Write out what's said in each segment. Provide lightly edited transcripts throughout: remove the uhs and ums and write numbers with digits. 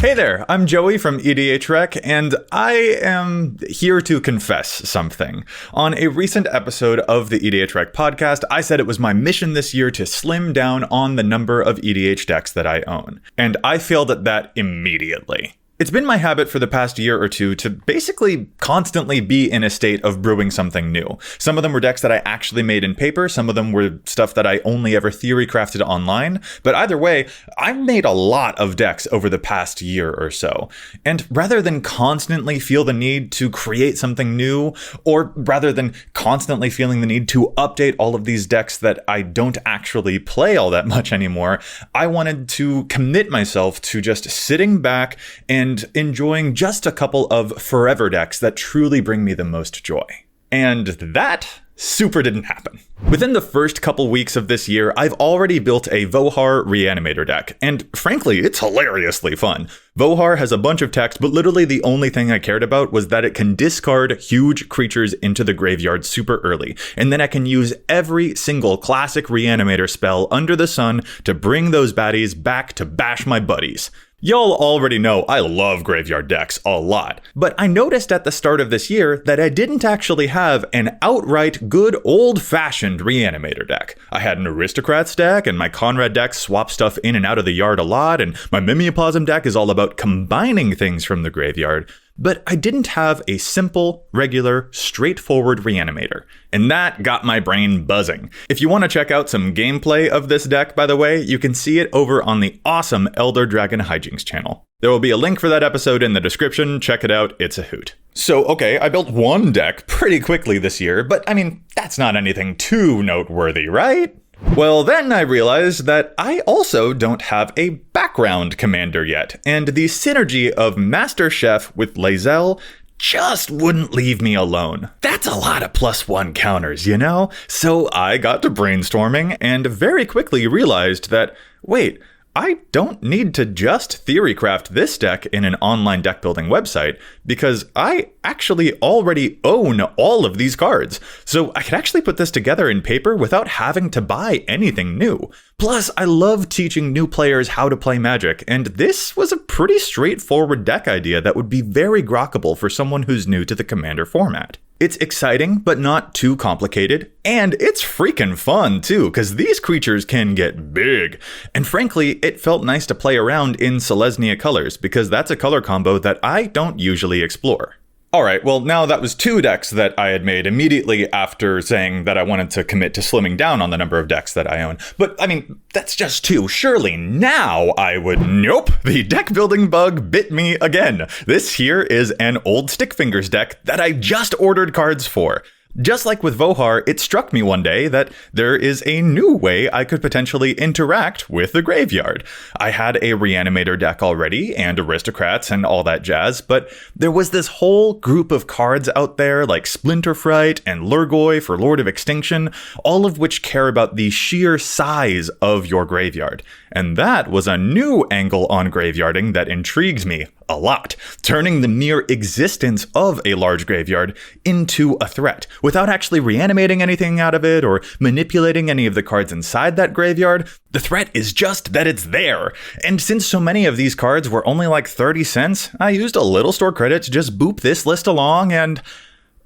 Hey there, I'm Joey from EDH Rec, and I am here to confess something. On a recent episode of the EDH Rec podcast, I said it was my mission this year to slim down on the number of EDH decks that I own, and I failed at that immediately. It's been my habit for the past year or two to basically constantly be in a state of brewing something new. Some of them were decks that I actually made in paper, some of them were stuff that I only ever theory crafted online, but either way, I've made a lot of decks over the past year or so. And rather than constantly feel the need to create something new, or rather than constantly feeling the need to update all of these decks that I don't actually play all that much anymore, I wanted to commit myself to just sitting back and enjoying just a couple of forever decks that truly bring me the most joy. And that super didn't happen. Within the first couple weeks of this year, I've already built a Vohar Reanimator deck, and frankly, it's hilariously fun. Vohar has a bunch of text, but literally the only thing I cared about was that it can discard huge creatures into the graveyard super early, and then I can use every single classic Reanimator spell under the sun to bring those baddies back to bash my buddies. Y'all already know I love graveyard decks a lot, but I noticed at the start of this year that I didn't actually have an outright good old-fashioned Reanimator deck. I had an Aristocrats deck, and my Conrad deck swaps stuff in and out of the yard a lot, and my Mimeoplasm deck is all about combining things from the graveyard. But I didn't have a simple, regular, straightforward Reanimator, and that got my brain buzzing. If you want to check out some gameplay of this deck, by the way, you can see it over on the awesome Elder Dragon Hijinks channel. There will be a link for that episode in the description, check it out, it's a hoot. So, okay, I built one deck pretty quickly this year, but I mean, that's not anything too noteworthy, right? Well, then I realized that I also don't have a background commander yet, and the synergy of Master Chef with Lae'zel just wouldn't leave me alone. That's a lot of +1 counters, you know? So I got to brainstorming and very quickly realized that, wait, I don't need to just theorycraft this deck in an online deck building website, because I actually already own all of these cards. So I could actually put this together in paper without having to buy anything new. Plus, I love teaching new players how to play Magic, and this was a pretty straightforward deck idea that would be very grokkable for someone who's new to the Commander format. It's exciting, but not too complicated, and it's freaking fun too, because these creatures can get big. And frankly, it felt nice to play around in Selesnya colors, because that's a color combo that I don't usually explore. Alright, well now that was 2 decks that I had made immediately after saying that I wanted to commit to slimming down on the number of decks that I own. But I mean, that's just 2. Surely now I would... Nope! The deck building bug bit me again. This here is an old Stick Fingers deck that I just ordered cards for. Just like with Vohar, it struck me one day that there is a new way I could potentially interact with the graveyard. I had a Reanimator deck already, and Aristocrats and all that jazz, but there was this whole group of cards out there like Splinterfright and Lurgoy for Lord of Extinction, all of which care about the sheer size of your graveyard. And that was a new angle on graveyarding that intrigues me a lot, turning the mere existence of a large graveyard into a threat, without actually reanimating anything out of it or manipulating any of the cards inside that graveyard. The threat is just that it's there. And since so many of these cards were only like 30 cents, I used a little store credit to just boop this list along and...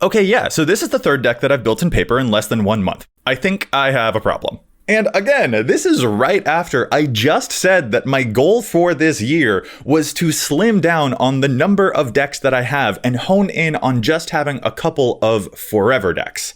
Okay, yeah, so this is the 3rd deck that I've built in paper in less than 1 month. I think I have a problem. And again, this is right after I just said that my goal for this year was to slim down on the number of decks that I have and hone in on just having a couple of forever decks.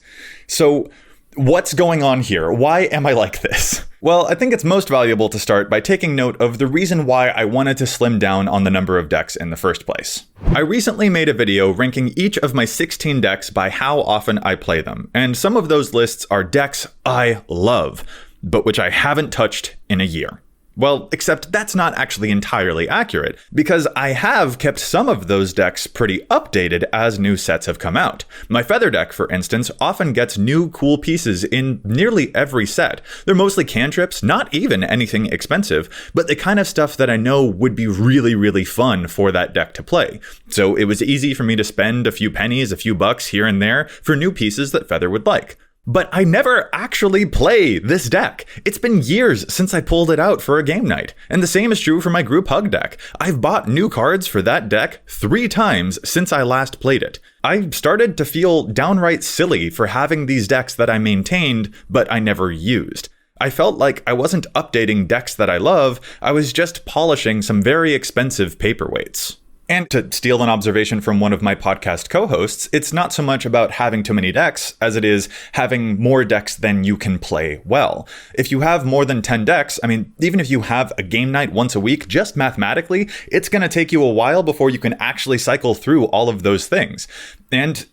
So what's going on here? Why am I like this? Well, I think it's most valuable to start by taking note of the reason why I wanted to slim down on the number of decks in the first place. I recently made a video ranking each of my 16 decks by how often I play them, and some of those lists are decks I love, but which I haven't touched in a year. Well, except that's not actually entirely accurate, because I have kept some of those decks pretty updated as new sets have come out. My Feather deck, for instance, often gets new cool pieces in nearly every set. They're mostly cantrips, not even anything expensive, but the kind of stuff that I know would be really, really fun for that deck to play. So it was easy for me to spend a few pennies, a few bucks here and there for new pieces that Feather would like. But I never actually play this deck. It's been years since I pulled it out for a game night. And the same is true for my group hug deck. I've bought new cards for that deck 3 times since I last played it. I started to feel downright silly for having these decks that I maintained, but I never used. I felt like I wasn't updating decks that I love, I was just polishing some very expensive paperweights. And to steal an observation from one of my podcast co-hosts, it's not so much about having too many decks as it is having more decks than you can play well. If you have more than 10 decks, even if you have a game night once a week, just mathematically, it's going to take you a while before you can actually cycle through all of those things. And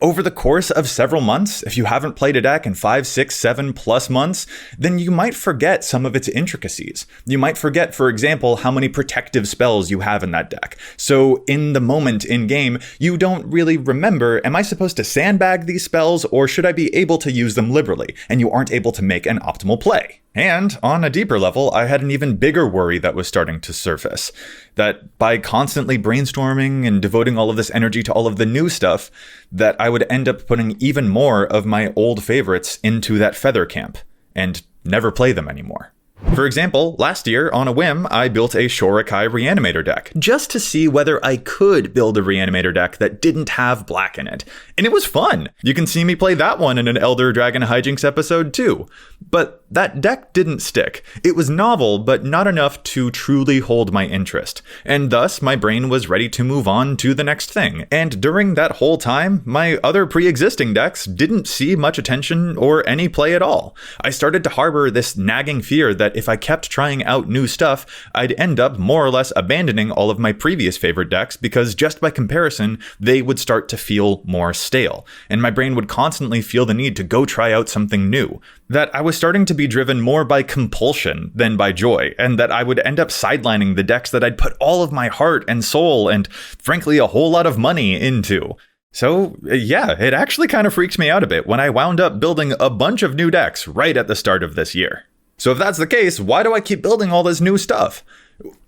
over the course of several months, if you haven't played a deck in 5, 6, 7+ months, then you might forget some of its intricacies. You might forget, for example, how many protective spells you have in that deck. So in the moment in game, you don't really remember, am I supposed to sandbag these spells or should I be able to use them liberally? And you aren't able to make an optimal play. And on a deeper level, I had an even bigger worry that was starting to surface. That by constantly brainstorming and devoting all of this energy to all of the new stuff, that I would end up putting even more of my old favorites into that feather camp and never play them anymore. For example, last year, on a whim, I built a Shorakai Reanimator deck, just to see whether I could build a Reanimator deck that didn't have black in it. And it was fun! You can see me play that one in an Elder Dragon Hijinks episode too. But that deck didn't stick. It was novel, but not enough to truly hold my interest. And thus, my brain was ready to move on to the next thing. And during that whole time, my other pre-existing decks didn't see much attention or any play at all. I started to harbor this nagging fear that if I kept trying out new stuff, I'd end up more or less abandoning all of my previous favorite decks because just by comparison, they would start to feel more stale. And my brain would constantly feel the need to go try out something new. That I was starting to be driven more by compulsion than by joy, and that I would end up sidelining the decks that I'd put all of my heart and soul and, frankly, a whole lot of money into. So, yeah, it actually kind of freaks me out a bit when I wound up building a bunch of new decks right at the start of this year. So if that's the case, why do I keep building all this new stuff?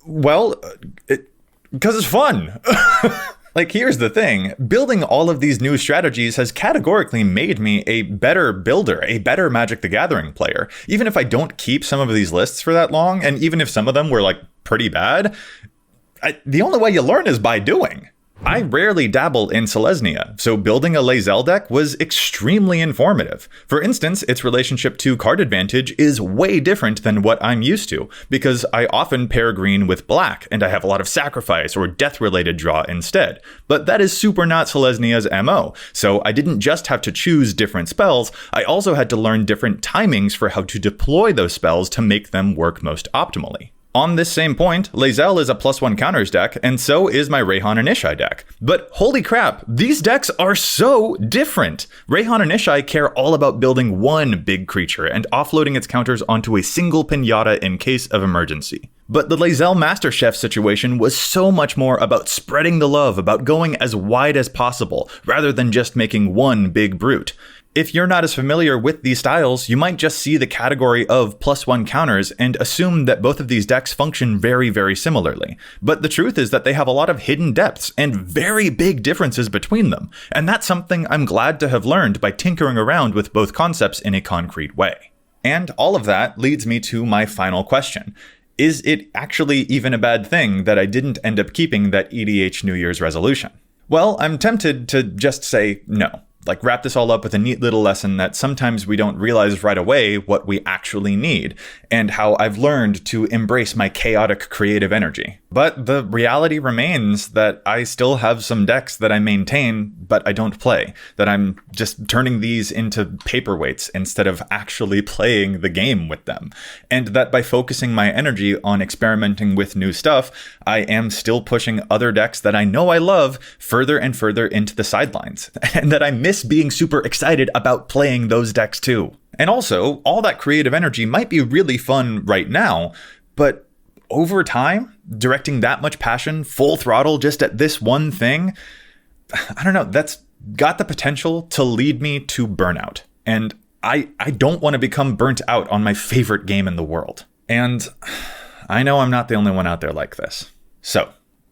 Well, because it's fun. Like, here's the thing. Building all of these new strategies has categorically made me a better builder, a better Magic the Gathering player. Even if I don't keep some of these lists for that long, and even if some of them were, pretty bad, the only way you learn is by doing. I rarely dabble in Selesnya, so building a Lae'zel deck was extremely informative. For instance, its relationship to card advantage is way different than what I'm used to, because I often pair green with black, and I have a lot of sacrifice or death-related draw instead. But that is super not Selesnya's MO, so I didn't just have to choose different spells, I also had to learn different timings for how to deploy those spells to make them work most optimally. On this same point, Lae'zel is a +1 counters deck, and so is my Rayhan and Ishai deck. But holy crap, these decks are so different! Rayhan and Ishai care all about building one big creature and offloading its counters onto a single pinata in case of emergency. But the Lae'zel Master Chef situation was so much more about spreading the love, about going as wide as possible, rather than just making one big brute. If you're not as familiar with these styles, you might just see the category of +1 counters and assume that both of these decks function very, very similarly. But the truth is that they have a lot of hidden depths and very big differences between them. And that's something I'm glad to have learned by tinkering around with both concepts in a concrete way. And all of that leads me to my final question. Is it actually even a bad thing that I didn't end up keeping that EDH New Year's resolution? Well, I'm tempted to just say no. Wrap this all up with a neat little lesson that sometimes we don't realize right away what we actually need, and how I've learned to embrace my chaotic creative energy. But the reality remains that I still have some decks that I maintain, but I don't play. That I'm just turning these into paperweights instead of actually playing the game with them. And that by focusing my energy on experimenting with new stuff, I am still pushing other decks that I know I love further and further into the sidelines. And that I miss being super excited about playing those decks too. And also, all that creative energy might be really fun right now, but over time, directing that much passion, full throttle just at this one thing, I don't know, that's got the potential to lead me to burnout. And I don't want to become burnt out on my favorite game in the world. And I know I'm not the only one out there like this. So,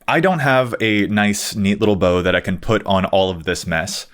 I don't have a nice, neat little bow that I can put on all of this mess.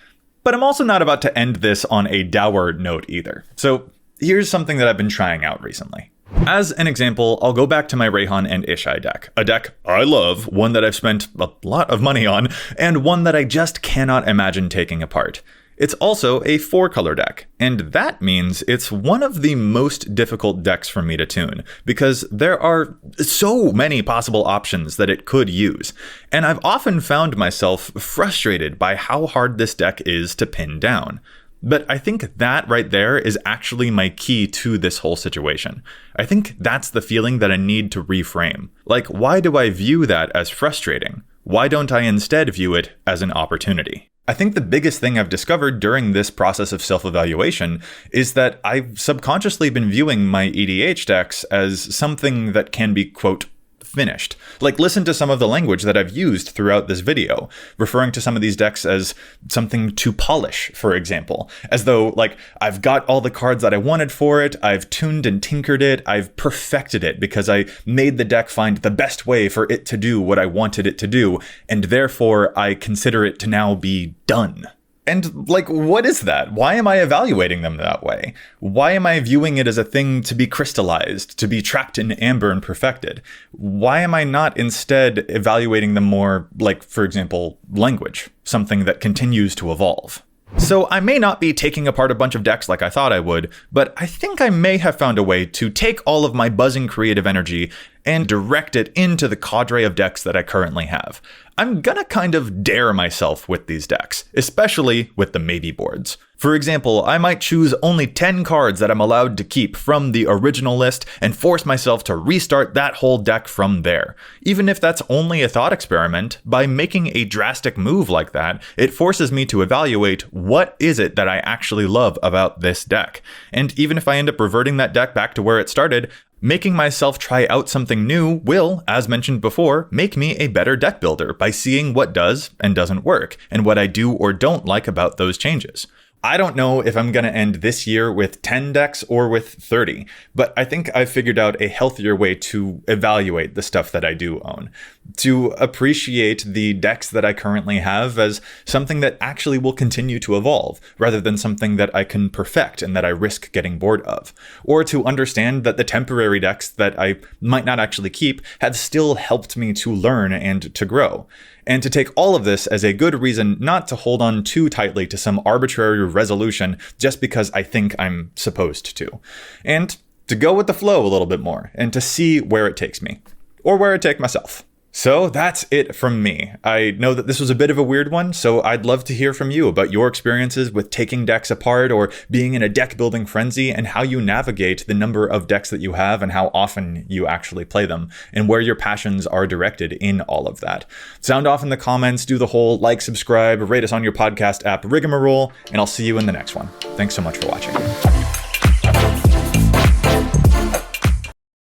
But I'm also not about to end this on a dour note either. So here's something that I've been trying out recently. As an example, I'll go back to my Rayhan and Ishai deck, a deck I love, one that I've spent a lot of money on, and one that I just cannot imagine taking apart. It's also a 4-color deck, and that means it's one of the most difficult decks for me to tune, because there are so many possible options that it could use, and I've often found myself frustrated by how hard this deck is to pin down. But I think that right there is actually my key to this whole situation. I think that's the feeling that I need to reframe. Like, why do I view that as frustrating? Why don't I instead view it as an opportunity? I think the biggest thing I've discovered during this process of self-evaluation is that I've subconsciously been viewing my EDH decks as something that can be, quote, finished. Like, listen to some of the language that I've used throughout this video, referring to some of these decks as something to polish, for example, as though, like, I've got all the cards that I wanted for it, I've tuned and tinkered it, I've perfected it because I made the deck find the best way for it to do what I wanted it to do, and therefore I consider it to now be done. And, like, what is that? Why am I evaluating them that way? Why am I viewing it as a thing to be crystallized, to be trapped in amber and perfected? Why am I not instead evaluating them more like, for example, language, something that continues to evolve? So I may not be taking apart a bunch of decks like I thought I would, but I think I may have found a way to take all of my buzzing creative energy and direct it into the cadre of decks that I currently have. I'm gonna kind of dare myself with these decks, especially with the maybe boards. For example, I might choose only 10 cards that I'm allowed to keep from the original list and force myself to restart that whole deck from there. Even if that's only a thought experiment, by making a drastic move like that, it forces me to evaluate what is it that I actually love about this deck. And even if I end up reverting that deck back to where it started, making myself try out something new will, as mentioned before, make me a better deck builder by seeing what does and doesn't work, and what I do or don't like about those changes. I don't know if I'm going to end this year with 10 decks or with 30, but I think I've figured out a healthier way to evaluate the stuff that I do own, to appreciate the decks that I currently have as something that actually will continue to evolve, rather than something that I can perfect and that I risk getting bored of, or to understand that the temporary decks that I might not actually keep have still helped me to learn and to grow. And to take all of this as a good reason not to hold on too tightly to some arbitrary resolution just because I think I'm supposed to. And to go with the flow a little bit more, and to see where it takes me, or where I take myself. So that's it from me. I know that this was a bit of a weird one, so I'd love to hear from you about your experiences with taking decks apart or being in a deck building frenzy, and how you navigate the number of decks that you have and how often you actually play them, and where your passions are directed in all of that. Sound off in the comments, do the whole like, subscribe, rate us on your podcast app rigmarole, and I'll see you in the next one. Thanks so much for watching.